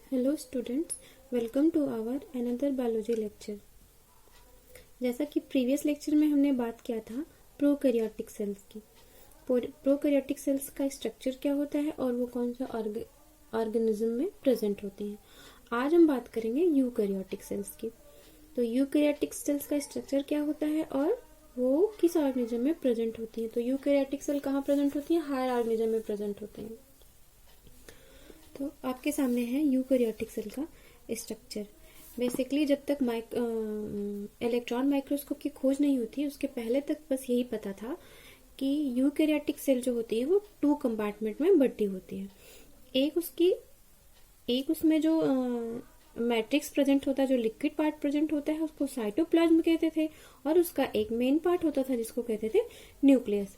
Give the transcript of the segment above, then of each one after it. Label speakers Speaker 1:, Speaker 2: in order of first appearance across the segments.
Speaker 1: Hello students, welcome to our another biology lecture. जैसा कि previous lecture में हमने बात किया था प्रोकैरियोटिक सेल्स की। प्रोकैरियोटिक सेल्स का स्ट्रक्चर क्या होता है और वो कौन सा ऑर्गेनिज्म में प्रेजेंट होते हैं। आज हम बात करेंगे यूकैरियोटिक सेल्स की। तो यूकैरियोटिक सेल्स का स्ट्रक्चर क्या होता है और वो किस ऑर्गेनिज्म में प्रेजेंट होती है। तो यूकैरियोटिक सेल कहाँ प्रेजेंट होती है? हायर ऑर्गेनिज्म में प्रेजेंट होते हैं। तो आपके सामने है यूकैरियोटिक सेल का स्ट्रक्चर। बेसिकली जब तक इलेक्ट्रॉन माइक्रोस्कोप की खोज नहीं होती उसके पहले तक बस यही पता था कि यूकैरियोटिक सेल जो होती है वो 2 कंपार्टमेंट में बटी होती है। एक उसमें जो मैट्रिक्स प्रेजेंट होता है, जो लिक्विड पार्ट प्रेजेंट होता है उसको साइटोप्लाज्म कहते थे, और उसका एक मेन पार्ट होता था जिसको कहते थे न्यूक्लियस।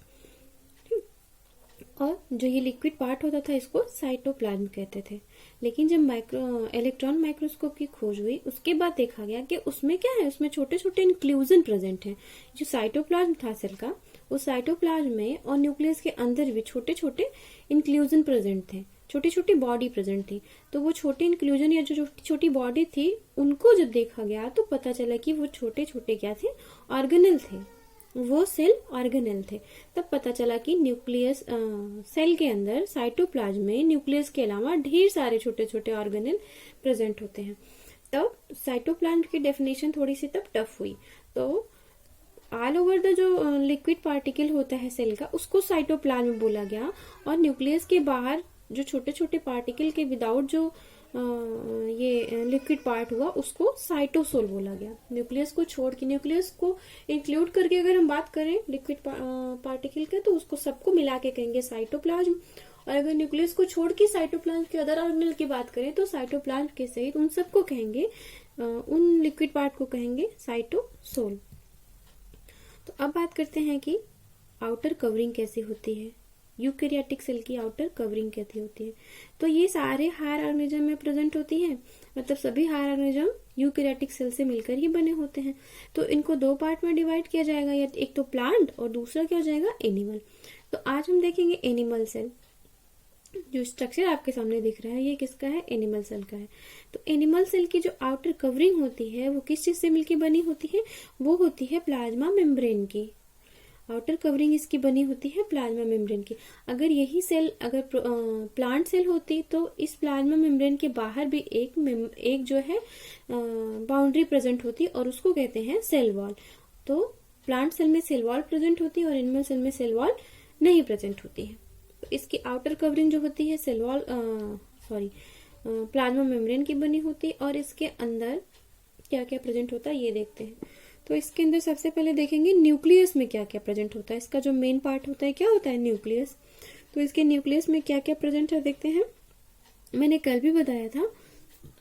Speaker 1: और जो ये लिक्विड पार्ट होता था इसको साइटोप्लाज्म कहते थे। लेकिन जब इलेक्ट्रॉन माइक्रोस्कोप की खोज हुई उसके बाद देखा गया कि उसमें क्या है, उसमें छोटे छोटे इंक्लूजन प्रेजेंट हैं। जो साइटोप्लाज्म था सेल का, उस साइटोप्लाज्म में और न्यूक्लियस के अंदर भी छोटे छोटे इंक्लूजन प्रेजेंट थे, छोटी छोटी बॉडी प्रेजेंट थी। तो वो छोटे इंक्लूजन या जो छोटी छोटी बॉडी थी उनको जब देखा गया तो पता चला कि वो छोटे छोटे क्या थे, ऑर्गेनेल थे, वो सेल ऑर्गेनेल थे। तब पता चला कि न्यूक्लियस सेल के अंदर साइटोप्लाज्म में न्यूक्लियस के अलावा ढेर सारे छोटे छोटे ऑर्गेनेल प्रेजेंट होते हैं। तब साइटोप्लाज्म की डेफिनेशन थोड़ी सी तब टफ हुई। तो ऑल ओवर द जो लिक्विड पार्टिकल होता है सेल का उसको साइटोप्लाज्म बोला गया, और न्यूक्लियस के बाहर जो छोटे छोटे पार्टिकल के विदाउट जो ये लिक्विड पार्ट हुआ उसको साइटोसोल बोला गया। न्यूक्लियस को छोड़ के, न्यूक्लियस को इंक्लूड करके अगर हम बात करें लिक्विड पार्टिकल के तो उसको सबको मिला के कहेंगे साइटोप्लाज्म। और अगर न्यूक्लियस को छोड़ के साइटोप्लाज्म के अदर ऑर्गेनेल की बात करें तो साइटोप्लाज्म के सहित उन सबको कहेंगे, उन लिक्विड पार्ट को कहेंगे साइटोसोल। तो अब बात करते हैं कि आउटर कवरिंग कैसी होती है, यूकैरियोटिक सेल की आउटर कवरिंग कैसी होती है। तो ये सारे हायर ऑर्गेनिज्म में प्रेजेंट होती है, मतलब सभी हायर ऑर्गेनिज्म यूकैरियोटिक सेल से मिलकर ही बने होते हैं। तो इनको 2 पार्ट में डिवाइड किया जाएगा, या एक तो प्लांट और दूसरा क्या हो जाएगा, एनिमल। तो आज हम देखेंगे एनिमल सेल। जो स्ट्रक्चर आपके सामने दिख रहा है ये किसका है, एनिमल सेल का है। तो एनिमल सेल की जो आउटर कवरिंग होती है वो किस चीज से मिलकर बनी होती है, वो होती है प्लाज्मा मेम्ब्रेन की। आउटर कवरिंग इसकी बनी होती है प्लाज्मा मेम्ब्रेन की। अगर यही सेल अगर प्लांट सेल होती तो इस प्लाज्मा मेम्ब्रेन के बाहर भी एक जो है बाउंड्री प्रेजेंट होती और उसको कहते हैं सेल वॉल। तो प्लांट सेल में सेल वॉल प्रेजेंट होती है और एनिमल सेल में सेल वॉल नहीं प्रेजेंट होती है। तो इसकी आउटर कवरिंग जो होती है सेल वॉल प्लाज्मा मेम्ब्रेन की बनी होती है। और इसके अंदर क्या क्या प्रेजेंट होता है ये देखते हैं। तो इसके अंदर सबसे पहले देखेंगे न्यूक्लियस में क्या क्या प्रेजेंट होता है। इसका जो मेन पार्ट होता है क्या होता है, न्यूक्लियस। तो इसके न्यूक्लियस में क्या क्या प्रेजेंट है देखते हैं। मैंने कल भी बताया था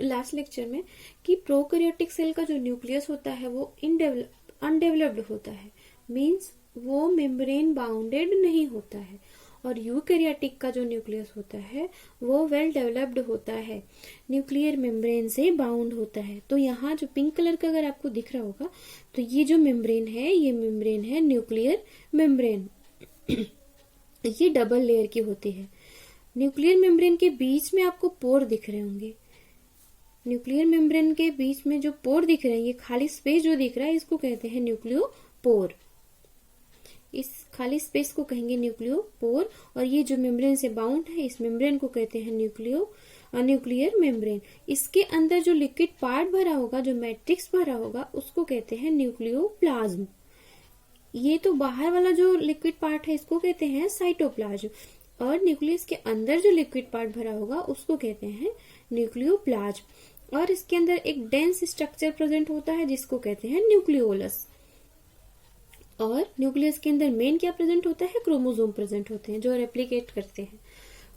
Speaker 1: लास्ट लेक्चर में कि प्रोकैरियोटिक सेल का जो न्यूक्लियस होता है वो अनडेवलप्ड होता है, मीन्स वो मेम्ब्रेन बाउंडेड नहीं होता है। और यूकैरियोटिक का जो न्यूक्लियस होता है वो वेल डेवलप्ड होता है, न्यूक्लियर मेम्ब्रेन से बाउंड होता है। तो यहाँ जो पिंक कलर का अगर आपको दिख रहा होगा तो ये जो मेम्ब्रेन है ये मेम्ब्रेन है न्यूक्लियर मेम्ब्रेन। ये डबल लेयर की होती है। न्यूक्लियर मेम्ब्रेन के बीच में आपको पोर दिख रहे होंगे। न्यूक्लियर मेम्ब्रेन के बीच में जो पोर दिख रहे हैं, ये खाली स्पेस जो दिख रहा है इसको कहते हैं न्यूक्लियोपोर। इस खाली स्पेस को कहेंगे न्यूक्लियोपोर। और ये जो मेम्ब्रेन से बाउंड है इस मेम्ब्रेन को कहते हैं न्यूक्लियर मेम्ब्रेन। इसके अंदर जो लिक्विड पार्ट भरा होगा, जो मैट्रिक्स भरा होगा, उसको कहते हैं न्यूक्लियोप्लाज्म। ये तो बाहर वाला जो लिक्विड पार्ट है इसको कहते हैं साइटोप्लाज्म, और न्यूक्लियस के अंदर जो लिक्विड पार्ट भरा होगा उसको कहते हैं न्यूक्लियोप्लाज्म। और इसके अंदर एक डेंस स्ट्रक्चर प्रेजेंट होता है जिसको कहते हैं न्यूक्लियोलस। और न्यूक्लियस के अंदर मेन क्या प्रेजेंट होता है, क्रोमोसोम प्रेजेंट होते हैं जो रेप्लिकेट करते हैं।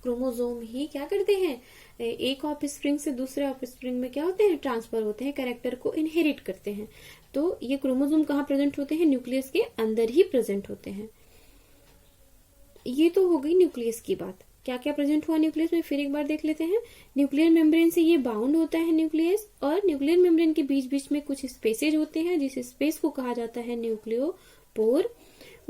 Speaker 1: क्रोमोसोम ही क्या करते हैं, एक ऑफस्प्रिंग से दूसरे ऑफस्प्रिंग में क्या होते हैं, ट्रांसफर होते हैं, कैरेक्टर को इनहेरिट करते हैं। तो ये क्रोमोसोम कहाँ प्रेजेंट होते हैं, न्यूक्लियस के अंदर ही प्रेजेंट होते हैं। ये तो हो गई न्यूक्लियस की बात। क्या क्या प्रेजेंट हुआ न्यूक्लियस में फिर एक बार देख लेते हैं। न्यूक्लियर मेम्ब्रेन से ये बाउंड होता है न्यूक्लियस, और न्यूक्लियर मेम्ब्रेन के बीच बीच में कुछ स्पेसेज होते हैं जिस स्पेस को कहा जाता है न्यूक्लियोपोर।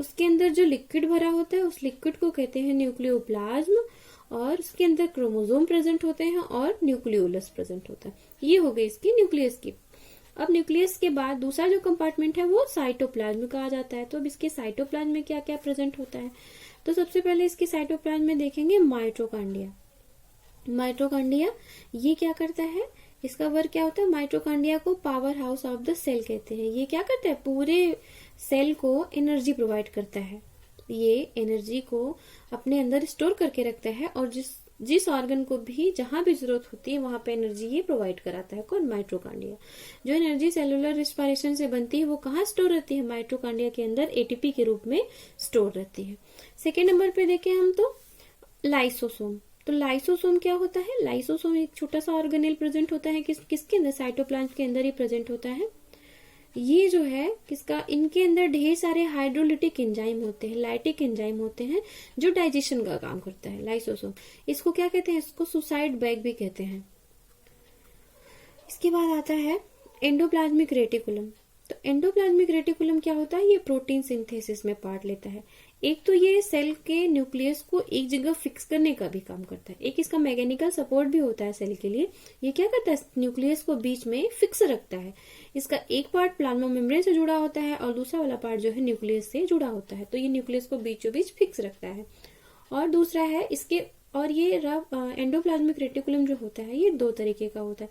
Speaker 1: उसके अंदर जो लिक्विड भरा होता है उस लिक्विड को कहते हैं न्यूक्लियोप्लाज्म। और उसके अंदर क्रोमोसोम प्रेजेंट होते हैं और न्यूक्लियोलस प्रेजेंट होता है। ये हो गई इसकी न्यूक्लियस की। अब न्यूक्लियस के बाद दूसरा जो कंपार्टमेंट है वो साइटोप्लाज्म कहा जाता है। तो अब इसके साइटोप्लाज्म में क्या क्या प्रेजेंट होता है, तो सबसे पहले इसके साइटोप्लाज्म में देखेंगे माइटोकॉन्ड्रिया। माइटोकॉन्ड्रिया ये क्या करता है, इसका वर्क क्या होता है, माइटोकॉन्ड्रिया को power house of the cell कहते हैं। ये क्या करता है, पूरे सेल को एनर्जी प्रोवाइड करता है। ये एनर्जी को अपने अंदर स्टोर करके रखता है और जिस ऑर्गन को भी जहां भी जरूरत होती है वहां पे एनर्जी ये प्रोवाइड कराता है। कौन, माइटोकॉन्ड्रिया। जो एनर्जी सेलुलर रेस्पिरेशन से बनती है वो कहाँ स्टोर रहती है, माइटोकॉन्ड्रिया के अंदर एटीपी के रूप में स्टोर रहती है। सेकेंड नंबर पे देखें हम तो लाइसोसोम। तो लाइसोसोम क्या होता है, लाइसोसोम एक छोटा सा ऑर्गेनेल प्रेजेंट होता है किसके अंदर, साइटोप्लाज्म के अंदर ही प्रेजेंट होता है। ये जो है किसका, इनके अंदर ढेर सारे हाइड्रोलिटिक एंजाइम होते हैं, लाइटिक एंजाइम होते हैं जो डाइजेशन का काम करता है। लाइसोसोम इसको क्या कहते हैं, इसको सुसाइड बैग भी कहते हैं। इसके बाद आता है एंडोप्लाज्मिक रेटिकुलम। तो एंडोप्लाज्मिक रेटिकुलम क्या होता है, ये प्रोटीन सिंथेसिस में पार्ट लेता है। एक तो ये सेल के न्यूक्लियस को एक जगह फिक्स करने का भी काम करता है, एक इसका मैकेनिकल सपोर्ट भी होता है सेल के लिए। ये क्या करता है, न्यूक्लियस को बीच में फिक्स रखता है। इसका एक पार्ट प्लाज्मा मेम्ब्रेन से जुड़ा होता है और दूसरा वाला पार्ट जो है न्यूक्लियस से जुड़ा होता है। तो ये न्यूक्लियस को बीचों बीच फिक्स रखता है। और दूसरा है इसके, और ये एंडोप्लाज्मिक रेटिकुलम जो होता है ये दो तरीके का होता है,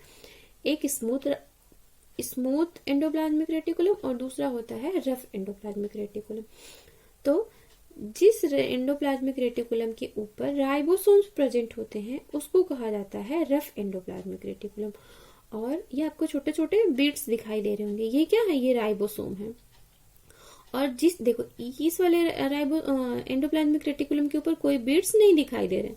Speaker 1: एक स्मूथ एंडोप्लाज्मिक रेटिकुलम और दूसरा होता है रफ एंडोप्लाज्मिक रेटिकुलम। तो जिस एंडोप्लाज्मिक रेटिकुलम के ऊपर राइबोसोम्स प्रेजेंट होते हैं उसको कहा जाता है रफ एंडोप्लाज्मिक रेटिकुलम। और ये आपको छोटे छोटे बीट्स दिखाई दे रहे होंगे, ये क्या है, ये राइबोसोम है। और जिस देखो इस वाले एंडोप्लाज्मिक रेटिकुलम के ऊपर कोई बीट्स नहीं दिखाई दे रहे,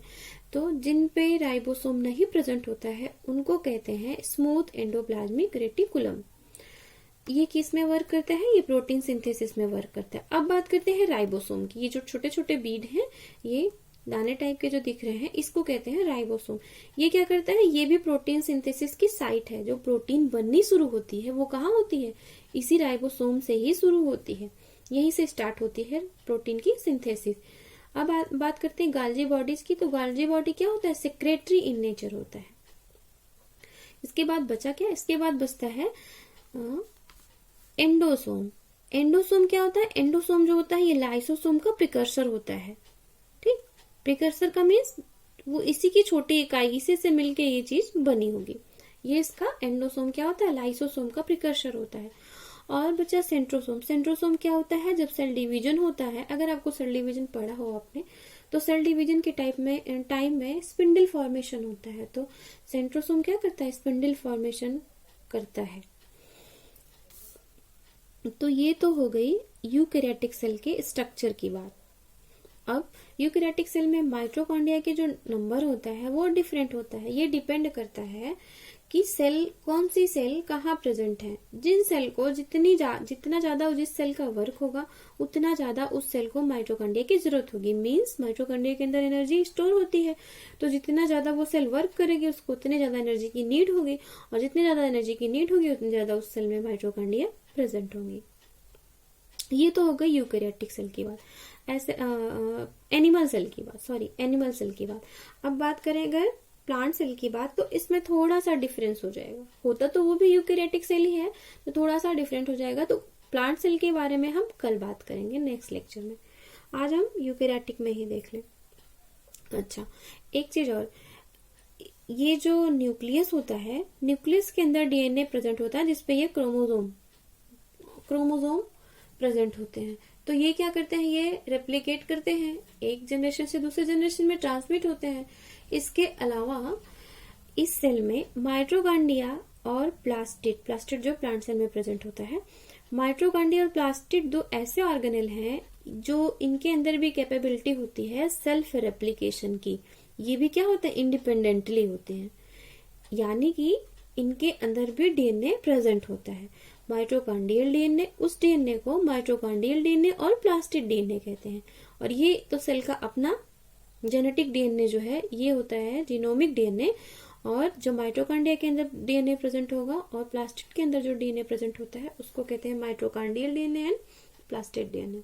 Speaker 1: तो जिन पे राइबोसोम नहीं प्रेजेंट होता है उनको कहते हैं स्मूथ एंडोप्लाज्मिक रेटिकुलम। ये किस में वर्क करता है, ये प्रोटीन सिंथेसिस में वर्क करता है। अब बात करते हैं राइबोसोम की। ये जो छोटे छोटे बीड हैं, ये दाने टाइप के जो दिख रहे हैं, इसको कहते हैं राइबोसोम। ये क्या करता है, ये भी प्रोटीन सिंथेसिस की साइट है। जो प्रोटीन बननी शुरू होती है वो कहाँ होती है, इसी राइबोसोम से ही शुरू होती है, यहीं से स्टार्ट होती है प्रोटीन की सिंथेसिस। अब बात करते हैं गाल्जी बॉडीज की। तो गाल्जी बॉडी क्या होता है, सेक्रेटरी इन नेचर होता है। इसके बाद बचा क्या, इसके बाद बचता है एंडोसोम। एंडोसोम क्या होता है, एंडोसोम जो होता है ये लाइसोसोम का प्रिकर्सर होता है। ठीक, प्रिकर्सर का मीन्स वो इसी की छोटी इकाई, इसी से मिलके ये चीज बनी होगी। ये इसका एंडोसोम क्या होता है, लाइसोसोम का प्रिकर्सर होता है। और बचा सेंट्रोसोम। सेंट्रोसोम क्या होता है, जब सेल डिवीजन होता है, अगर आपको सेल डिवीजन पढ़ा हो आपने, तो सेल डिवीजन के टाइम में स्पिंडल फॉर्मेशन होता है। तो सेंट्रोसोम क्या करता है, स्पिंडल फॉर्मेशन करता है। तो ये तो हो गई यूकैरियोटिक सेल के स्ट्रक्चर की बात। अब यूकैरियोटिक सेल में माइटोकॉन्ड्रिया के जो नंबर होता है वो डिफरेंट होता है। ये डिपेंड करता है कि सेल, कौन सी सेल कहाँ प्रेजेंट है। जिन सेल को जितना ज्यादा जिस सेल का वर्क होगा उतना ज्यादा उस सेल को माइटोकॉन्ड्रिया की जरूरत होगी। मींस माइटोकॉन्ड्रिया के अंदर एनर्जी स्टोर होती है, तो जितना ज्यादा वो सेल वर्क करेगी उसको उतने ज्यादा एनर्जी की नीड होगी, और जितनी ज्यादा एनर्जी की नीड होगी उतनी ज्यादा उस सेल में माइटोकॉन्ड्रिया प्रेजेंट होंगी। ये तो हो गई यूकैरियोटिक सेल की बात। ऐसे एनिमल सेल की बात। अब बात करें अगर प्लांट सेल की बात, तो इसमें थोड़ा सा डिफरेंस हो जाएगा। होता तो वो भी यूकैरियोटिक सेल ही है, तो थोड़ा सा डिफरेंट हो जाएगा। तो प्लांट सेल के बारे में हम कल बात करेंगे नेक्स्ट लेक्चर में। आज हम यूकैरियोटिक में ही देख लें। अच्छा, एक चीज और, ये जो न्यूक्लियस होता है, न्यूक्लियस के अंदर डीएनए प्रेजेंट होता है जिसपे ये क्रोमोसोम प्रेजेंट होते हैं। तो ये क्या करते हैं, ये रेप्लिकेट करते हैं, एक जनरेशन से दूसरे जनरेशन में ट्रांसमिट होते हैं। इसके अलावा इस सेल में माइटोकॉन्ड्रिया और प्लास्टिड जो प्लांट सेल में प्रेजेंट होता है, माइटोकॉन्ड्रिया और प्लास्टिड दो ऐसे ऑर्गेनेल हैं जो इनके अंदर भी कैपेबिलिटी होती है सेल्फ रेप्लिकेशन की। ये भी क्या होता है, इंडिपेंडेंटली होते हैं, यानी कि इनके अंदर भी डीएनए प्रेजेंट होता है। माइटोकॉन्ड्रियल डीएनए, उस डीएनए को माइटोकॉन्ड्रियल डीएनए और प्लास्टिड डीएनए कहते हैं। और ये तो सेल का अपना जेनेटिक डीएनए जो है ये होता है जीनोमिक डीएनए, और जो माइटोकॉन्ड्रिया के अंदर डीएनए प्रेजेंट होगा और प्लास्टिड के अंदर जो डीएनए प्रेजेंट होता है उसको कहते हैं mitochondrial DNA and plastid DNA.